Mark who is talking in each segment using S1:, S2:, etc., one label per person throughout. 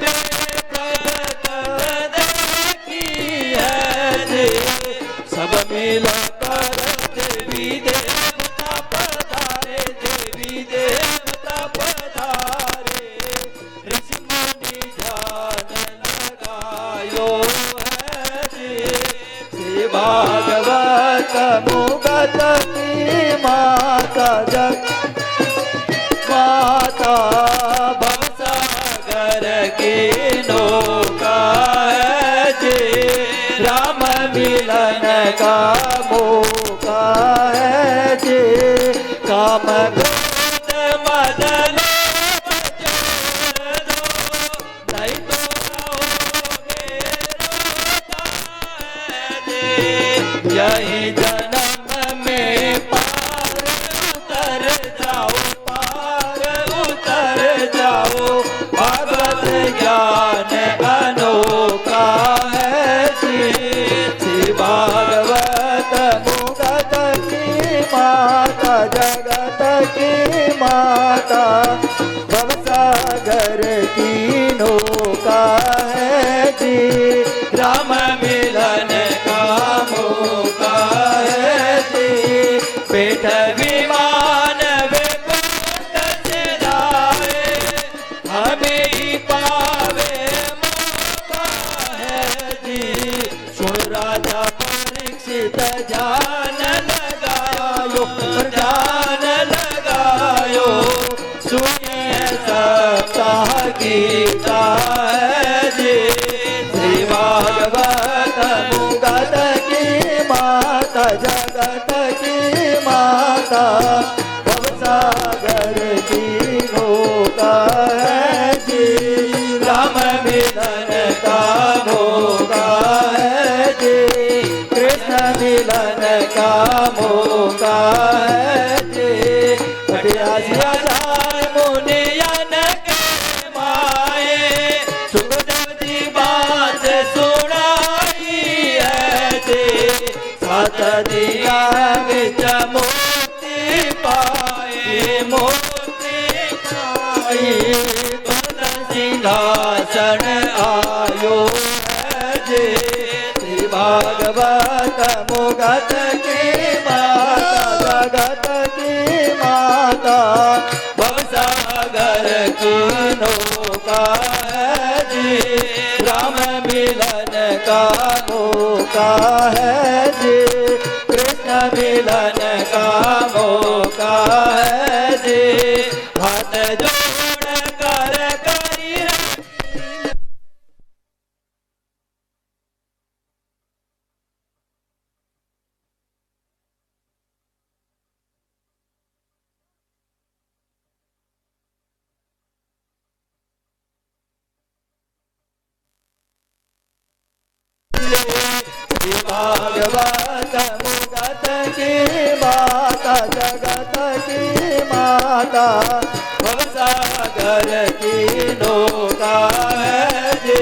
S1: में प्रभुत देखी है जी। सब मिलकर देवी देवता पधारे, देवी देवता पधारे। ऋषि मुनि ध्यान लगायो है जी। श्री भागवत मुगत की माता जग माता भवसागर की नौका है जी। राम मिलन का मौका है जी। काम क्रोध मदन बचो नहीं तो रहोगे रोता है जी। यही जन्म में पार उतर जाओ, पार उतर जाओ। भगवत ज्ञान अनोखा है जी। श्री भागवत मुगत की माता जगत की माता भवसागर की नौका है जी। राम मिलन का मौका है जी। पेट विमान वे कोट से लाए, हमें ही पावे मौका है जी। सुन राजा परीक्षित जान लगायो, जान लगायो। सुनिए सप्ताह गीता है जी। श्री भागवत मुगत की माता जगत की माता भवसागर की नौका है जी। राम मिलन का मौका है जी। कृष्ण मिलन का मौका है जी। बढ़िया मुनियन के माए सुखदेव जी बात सुनाई है जी। सात दिया विच मुक्ति पाए, मुक्ति पाई। सिंहासन आयो है जी। श्री भागवत मुगत की माता जगत की माता भवसागर की नौका है जी। राम मिलन का मौका है जी। कृष्ण मिलन का मौका है जी। हाथ जोड़ कर करी भागवत मुगत की माता जगत की माता भवसागर की नौका है जी।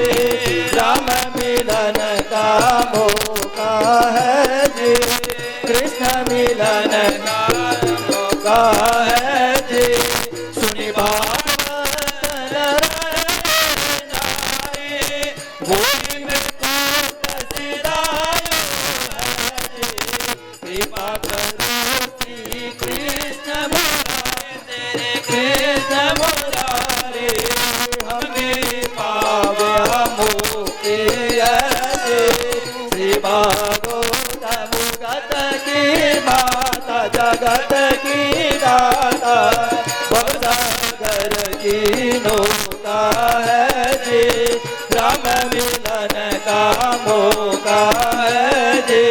S1: राम मिलन का मौका है जी। कृष्ण मिलन का मौका है जी। सुनि जगत की दाता भवसागर की नौका है जी। राम मिलन का मौका है जी।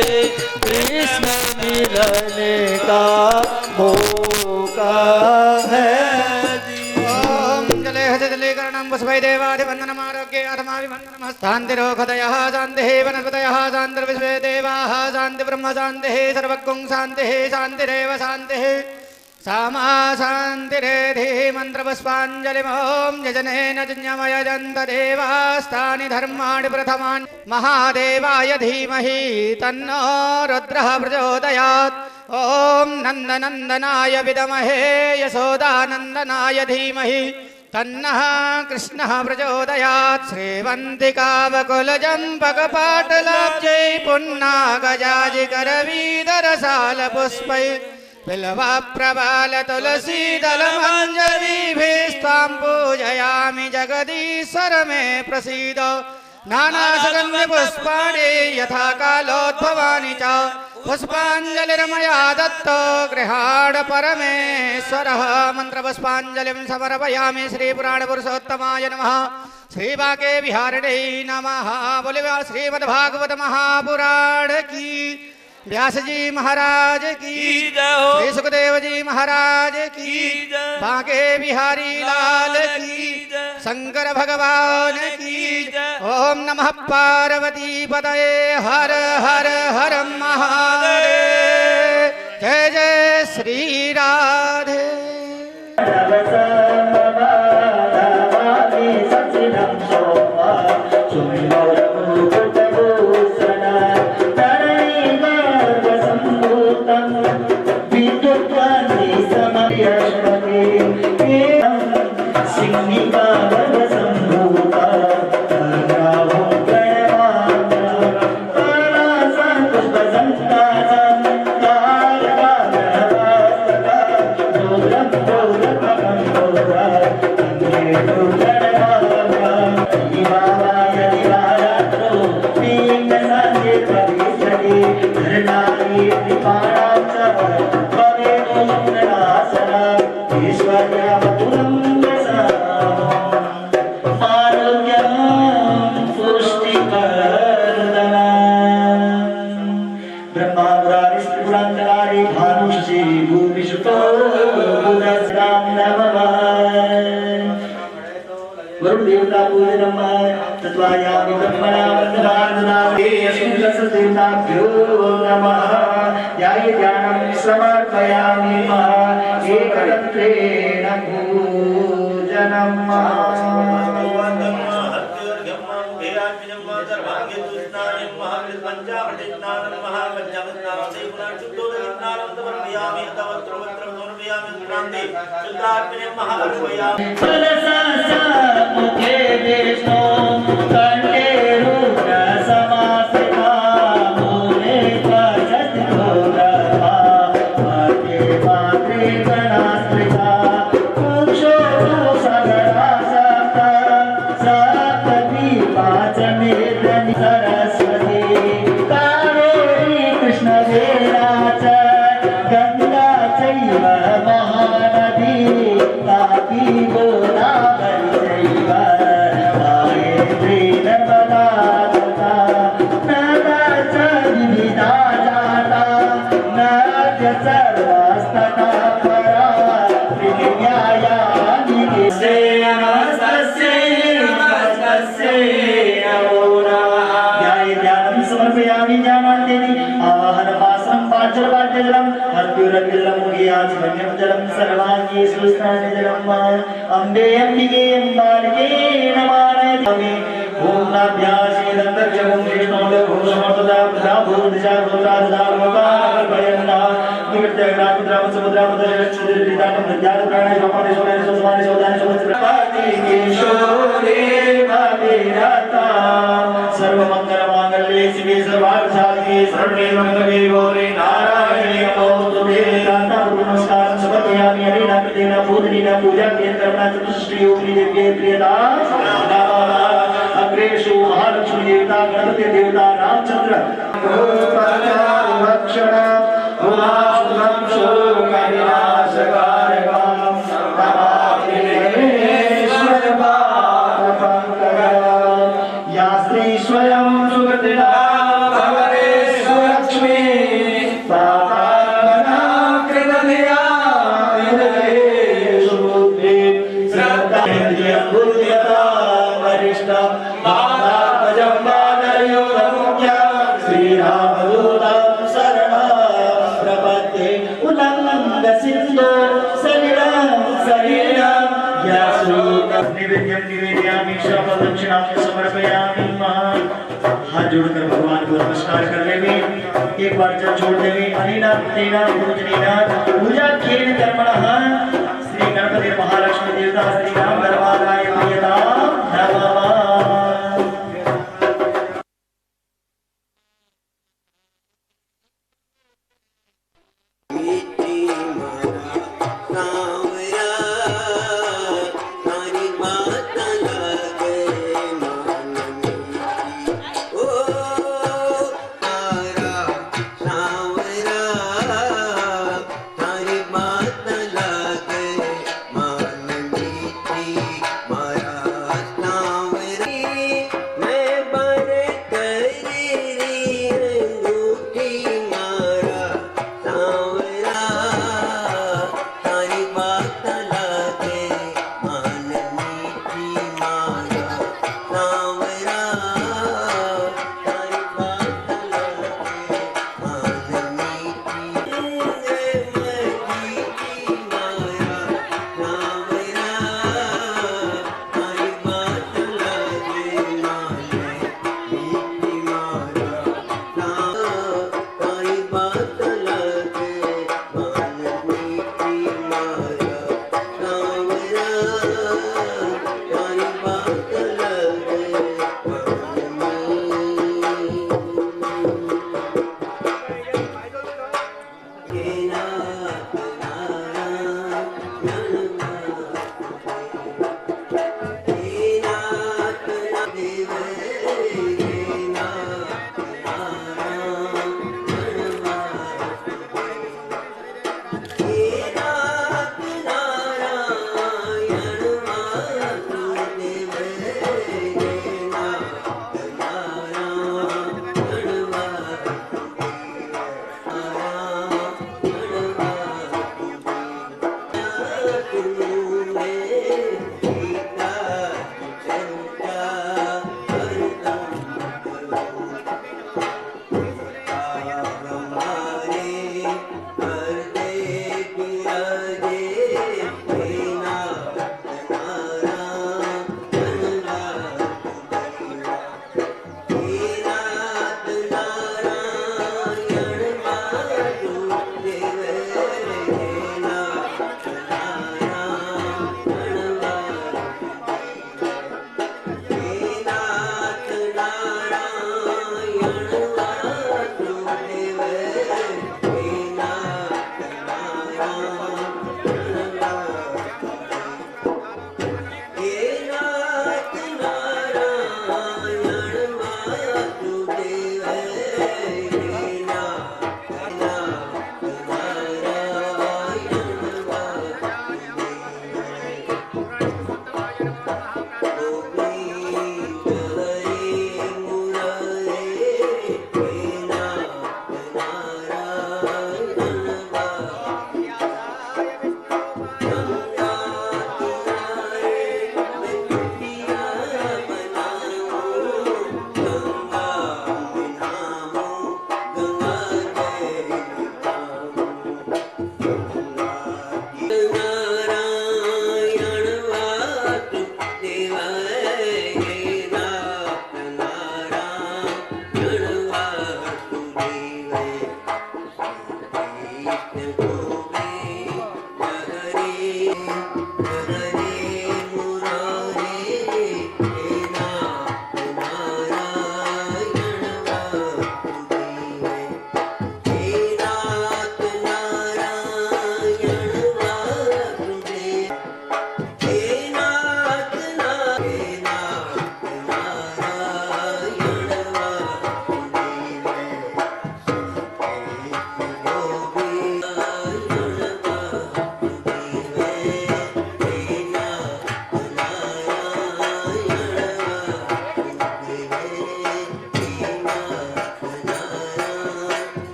S1: कृष्ण मिलन का मौका है जी।
S2: ओम जले हजले करणं वसुवै देवाधिवन्दनम् आरोग्ये आत्माभिवन्दनम् शान्तिरोगदयः शान्तिः वनस्पतयः शान्तिर्विश्वे देवाः शान्ति ब्रह्म शान्तिः सर्वगुं शान्तिः शान्तिरेव शान्तिः सामा शान्तिरेधि मन्त्रपुष्पाञ्जलिमों यजनेन जिज्ञमयजन्त देवास्तानि धर्माणि प्रथमानि महादेवाय धीमहि तन्नो रुद्रः प्रचोदयात्। ओम नन्दनन्दनाय विद्महे यशोदानन्दनाय धीमहि तन्नः कृष्णः प्रचोदयात् श्रीवन्तिकावकुलजम्पकपाटलाब्जै पुन्नागजाजिकरवीधरसालपुष्पै बिल्वप्रबालतुलसीदलमञ्जरीभिस्तां पूजयामि जगदीश्वर मे प्रसीद नानासुगन्धिपुष्पाणि यथा कालोद्भवानि च पुष्पाञ्जलिर्मया दत्तो गृहाण परमेश्वरः मन्त्रपुष्पाञ्जलिं समर्पयामि श्रीपुराणपुरुषोत्तमाय नमः श्रीवाके विहारिणे नमः। बोले श्रीमद्भागवत महापुराण की व्यास जी महाराज की श्री सुखदेव जी महाराज की बांके बिहारी लाल की शंकर भगवान की। ओम नमः पार्वती पतये हर हर हर महादेव। जय जय श्री राधे।
S3: तत्वायामि ब्रह्मणा वन्दनार्दनाते यस्मिन्नसदेवताभ्यो नमः। ध्याये ध्यानं समर्पयामि एकतन्त्रेण पूजनम्। अम्बे अम्बिके अम्बालिके नमामि। ओम नाभ्यासेदं दक्षं विष्णोः भूषमर्तदा प्रदा भूदिशा भूतादा भूताभयन्ना निकृत्यग्नापुत्राम समुद्रामुदरक्षुदितानं विद्यात् प्राणे स्वपने स्वने स्वसमाने स्वदाने स्वस्त्रपाति किशोरे भागीरथा सर्वमङ्गलमाङ्गल्ये शिवे सर्वार्थसाधिके शरण्ये त्र्यम्बके गौरी नारायणी नमोस्तुते। नमस्कार समर्पयामि हरिणा कृतेन पूजनीना पूजा कर्मणा चतुष्टि योगिनी देव्ये प्रियता अग्रेषु महालक्ष्मी देवता गणपति देवता रामचंद्र भक्षण उमाशुभं शोकविनाशकारकं नमामिश्वर पादपङ्कजं या श्री स्वयं सुकृतिना भवरेश्वरलक्ष्मी पापात्मना कृतधिया हृदयेषु बुद्धि श्रद्धा बुद्ध्यता वरिष्ठ मातात्मजं वानरयोगमुख्या श्रीरामदूतं शरणं प्रपद्ये उल्लङ्घ्य सिन्धो शरीरं शरीरं यासुतं निवेद्यं निवेदयामि सर्वदक्षिणां समर्पयामि। हाथ जोड़कर भगवान को नमस्कार कर लेंगे। एक बार जल छोड़ देंगे। अनिना तेना पूजनीना पूजा खेल कर्मणः श्री गणपति महालक्ष्मी देवता श्री राम दरबार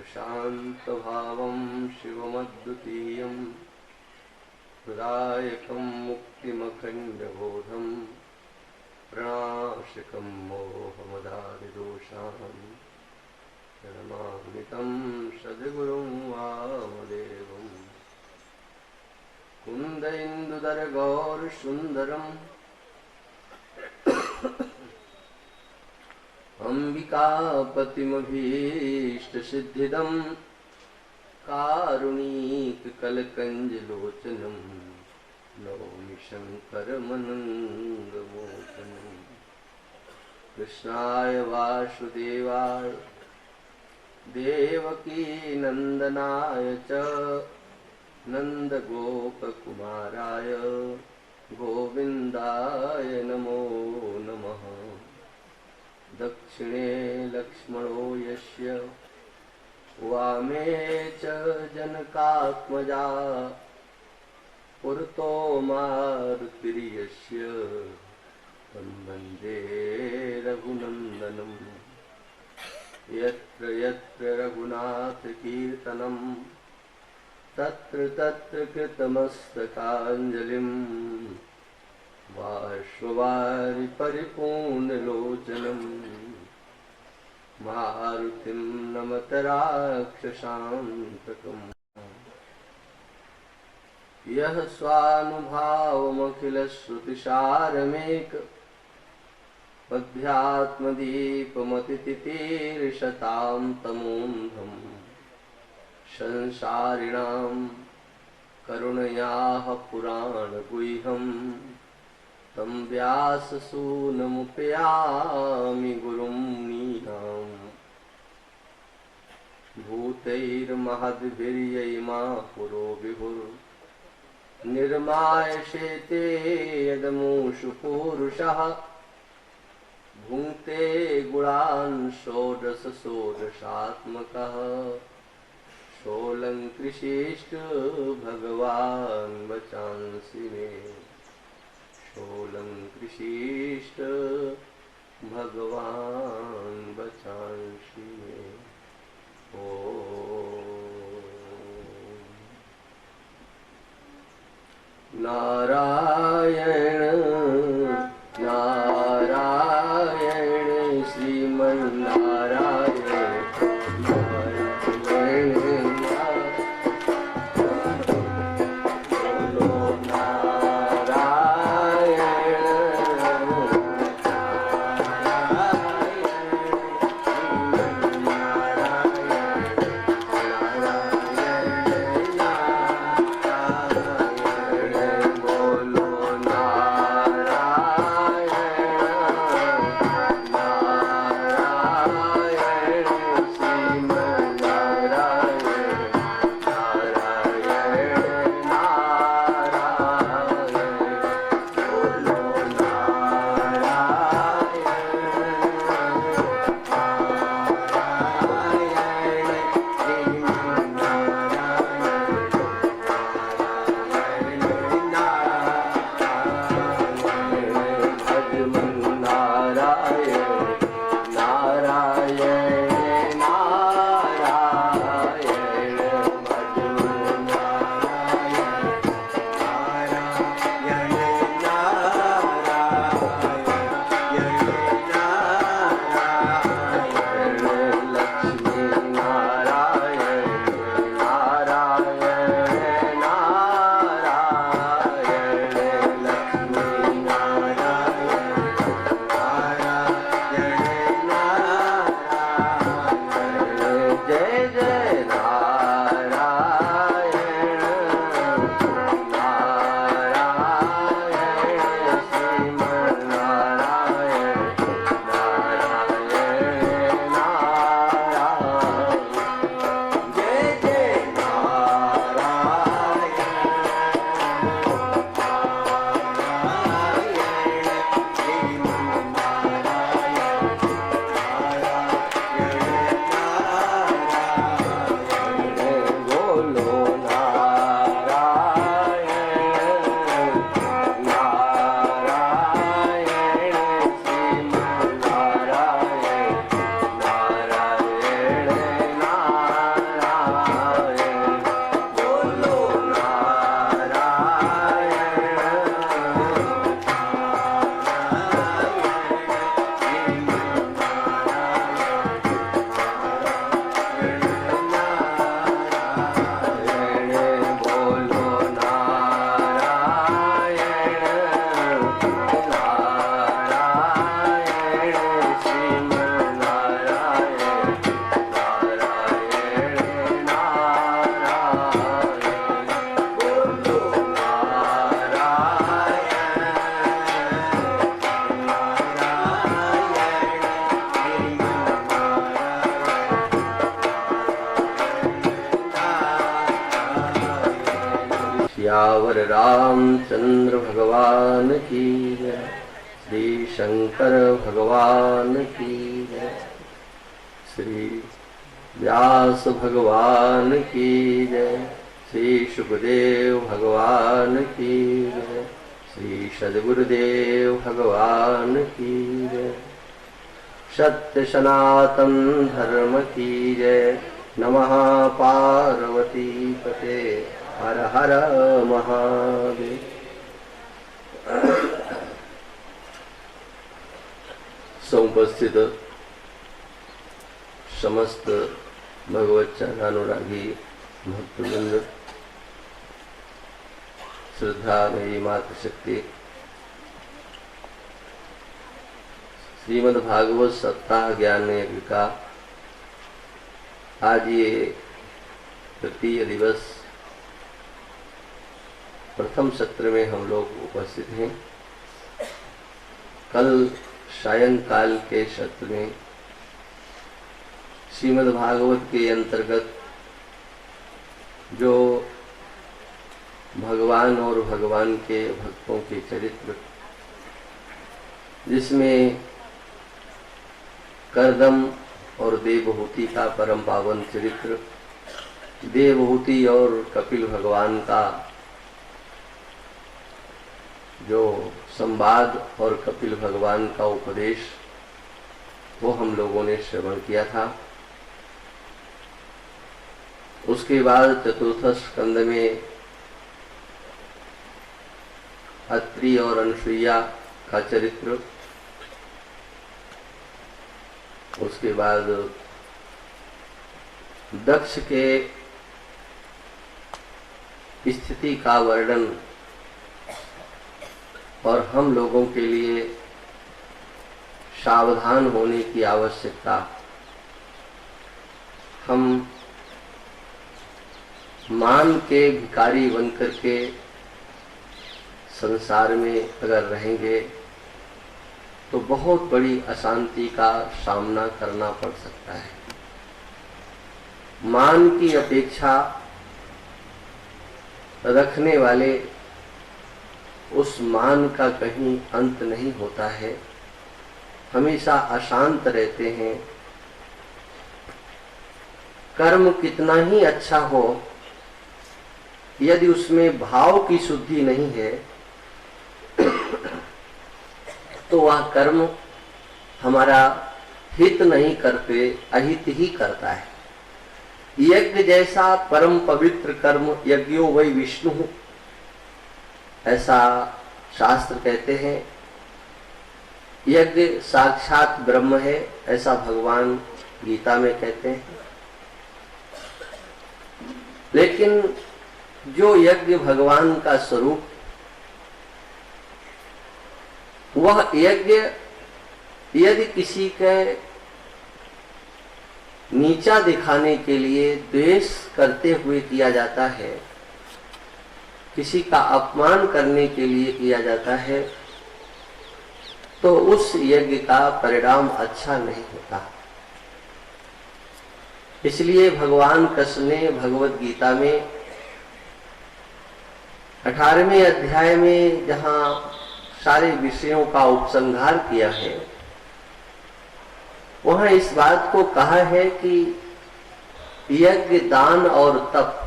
S4: प्रशान्तभावं शिवमद्वितीयं प्रदायकं मुक्तिमखण्डबोधं प्रणाशकं मोहमदादिदोषान् प्रणमामि तं सद्गुरुं वामदेवम् कुन्देन्दुदरगौरसुन्दरम् अम्बिकापतिमभीष्टसिद्धिदं कारुणीककलकञ्जलोचनं नौमि शङ्करमनङ्गमोचनं कृष्णाय वासुदेवाय देवकीनन्दनाय च नन्दगोपकुमाराय गोविन्दाय नमो नमः। दक्षिणे लक्ष्मणो यस्य वामे च जनकात्मजा पुरतो मारुतिर्यस्य तं वन्दे रघुनन्दनं। यत्र यत्र रघुनाथकीर्तनं तत्र तत्र कृतमस्तकाञ्जलिं बाष्पवारि परिपूर्णलोचनं मारुतिं नमत राक्षसान्तकम्। यः स्वानुभावमखिलश्रुतिसारमेक अध्यात्मदीपमतितितीर्षतां तमोऽन्धम् संसारिणां करुणयाः पुराणगुह्यं तं व्याससूनमुपयामि गुरुं नीनाम्। भूतैर्महद्भिर्यैमा पुरो विभुर्निर्मायशेते यदमूषु पूरुषः भुङ्क्ते गुणान् षोडश षोडशात्मकः सोऽलङ्कृशिष्ट भगवान् वचांसि मे सोऽलङ्कृशिष्ट भगवान् वचांसि मे। ॐ नारायण नारायण श्रीमन्नारायण बोलो सियावर रामचंद्र भगवान की जय। श्री शंकर भगवान की जय। श्री व्यास भगवान की जय। श्री सुखदेव भगवान की जय। श्री सद्गुरुदेव भगवान की जय। सत्य सनातन धर्म की जय। नमः पार्वती पते हर हर महादेव। समुपस्थित समस्त भगवत चरणानुरागी भक्तवृंद, श्रद्धा मेरी मातृशक्ति, श्रीमद् भागवत सप्ताह ज्ञान यज्ञ का आज ये तृतीय दिवस प्रथम सत्र में हम लोग उपस्थित हैं। कल सायंकाल के सत्र में श्रीमद् भागवत के अंतर्गत जो भगवान और भगवान के भक्तों के चरित्र, जिसमें कर्दम और देवहूति का परम पावन चरित्र, देवहूति और कपिल भगवान का जो संवाद और कपिल भगवान का उपदेश, वो हम लोगों ने श्रवण किया था। उसके बाद चतुर्थ स्कंद में अत्रि और अनुसुईया का चरित्र, उसके बाद दक्ष के स्थिति का वर्णन और हम लोगों के लिए सावधान होने की आवश्यकता। हम मान के भिखारी बनकर के संसार में अगर रहेंगे तो बहुत बड़ी अशांति का सामना करना पड़ सकता है। मान की अपेक्षा रखने वाले उस मान का कहीं अंत नहीं होता है, हमेशा अशांत रहते हैं। कर्म कितना ही अच्छा हो, यदि उसमें भाव की शुद्धि नहीं है तो वह कर्म हमारा हित नहीं करते, अहित ही करता है। यज्ञ जैसा परम पवित्र कर्म यज्ञो वै विष्णु, ऐसा शास्त्र कहते हैं। यज्ञ साक्षात ब्रह्म है, ऐसा भगवान गीता में कहते हैं। लेकिन जो यज्ञ भगवान का स्वरूप, वह यज्ञ यदि किसी के नीचा दिखाने के लिए द्वेष करते हुए किया जाता है, किसी का अपमान करने के लिए किया जाता है, तो उस यज्ञ का परिणाम अच्छा नहीं होता। इसलिए भगवान कृष्ण ने भगवत गीता में 18वें अध्याय में जहाँ सारे विषयों का उपसंहार किया है, वहां इस बात को कहा है कि यज्ञ, दान और तप,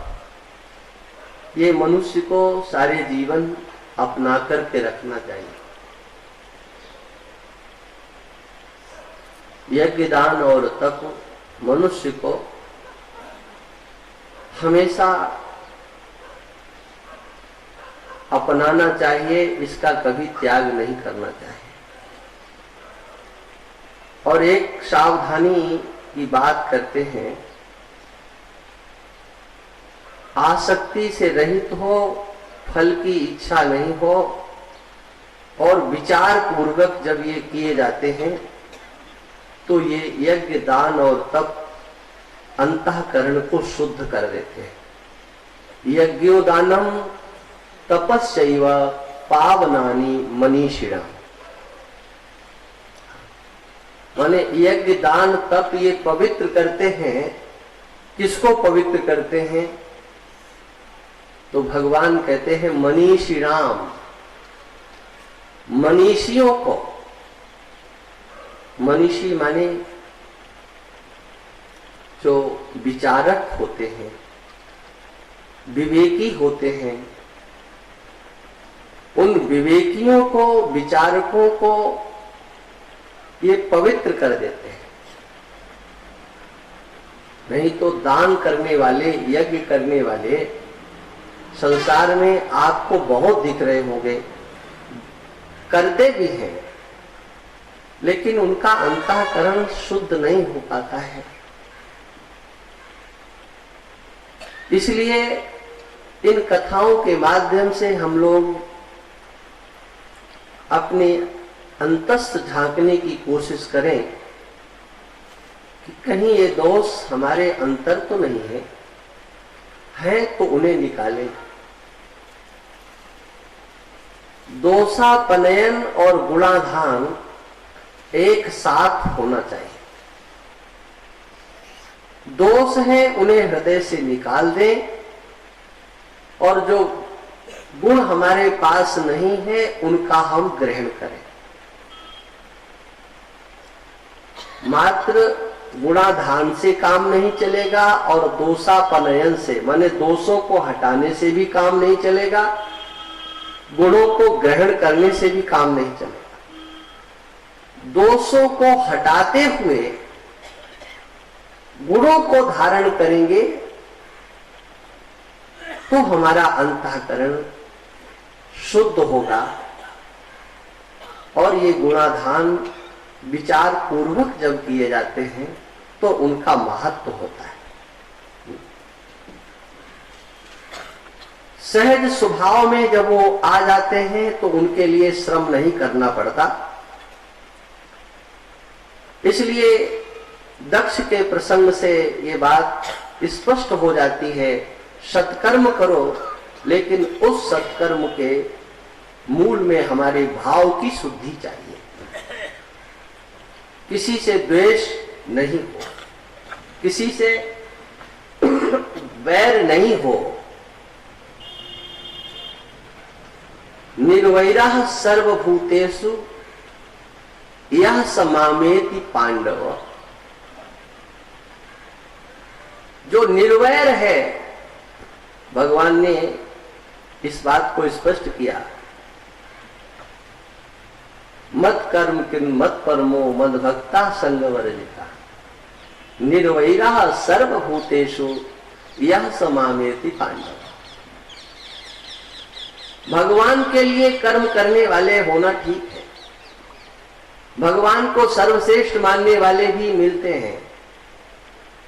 S4: ये मनुष्य को सारे जीवन अपना करके रखना चाहिए। यज्ञ, दान और तप मनुष्य को हमेशा अपनाना चाहिए, इसका कभी त्याग नहीं करना चाहिए। और एक सावधानी की बात करते हैं, आसक्ति से रहित हो, फल की इच्छा नहीं हो, और विचार पूर्वक जब ये किए जाते हैं तो ये यज्ञ, दान और तप अंतःकरण को शुद्ध कर देते हैं। यज्ञोदानम तपस्यैव पावनानि मनीषिणा, माने यज्ञ, दान, तप ये पवित्र करते हैं। किसको पवित्र करते हैं? तो भगवान कहते हैं मनीषी राम, मनीषियों को, मनीषी माने जो विचारक होते हैं, विवेकी होते हैं, उन विवेकियों को, विचारकों को ये पवित्र कर देते हैं। नहीं तो दान करने वाले, यज्ञ करने वाले संसार में आपको बहुत दिख रहे होंगे, करते भी हैं, लेकिन उनका अंतःकरण शुद्ध नहीं हो पाता है। इसलिए इन कथाओं के माध्यम से हम लोग अपने अंतस्थ झांकने की कोशिश करें कि कहीं ये दोष हमारे अंतर तो नहीं है तो उन्हें निकालें। दोषापनयन और गुणाधान एक साथ होना चाहिए। दोष है उन्हें हृदय से निकाल दें, और जो गुण हमारे पास नहीं है उनका हम ग्रहण करें। मात्र गुणाधान से काम नहीं चलेगा और दोषापनयन से, माने दोषों को हटाने से भी काम नहीं चलेगा, गुणों को ग्रहण करने से भी काम नहीं चलेगा। दोषों को हटाते हुए गुणों को धारण करेंगे तो हमारा अंतःकरण शुद्ध होगा, और ये गुणाधान विचार पूर्वक जब किए जाते हैं तो उनका महत्व होता है। सहज स्वभाव में जब वो आ जाते हैं तो उनके लिए श्रम नहीं करना पड़ता। इसलिए दक्ष के प्रसंग से ये बात स्पष्ट हो जाती है, सत्कर्म करो, लेकिन उस सत्कर्म के मूल में हमारे भाव की शुद्धि चाहिए। किसी से द्वेष नहीं हो, किसी से वैर नहीं हो। निर्वैरः सर्वभूतेषु यह समामेति पांडव। जो निर्वैर है, भगवान ने इस बात को स्पष्ट किया, मत कर्म किम मत परमो मद भक्ता संगवर्जिता निर्वैरः सर्वभूतेषु यह समामेति पांडव। भगवान के लिए कर्म करने वाले होना ठीक है, भगवान को सर्वश्रेष्ठ मानने वाले भी मिलते हैं,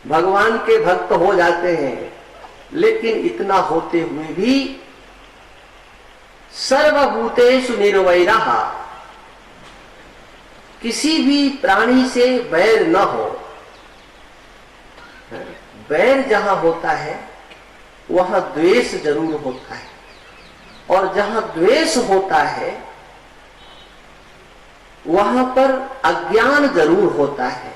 S4: भगवान के भक्त हो जाते हैं, लेकिन इतना होते हुए भी सर्वभूतेषु निर्वैरः, किसी भी प्राणी से वैर न हो। वैर जहां होता है वहां द्वेष जरूर होता है, और जहां द्वेष होता है वहां पर अज्ञान जरूर होता है।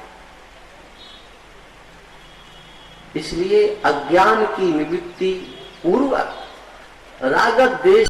S4: इसलिए अज्ञान की निवृत्ति पूर्वक राग द्वेष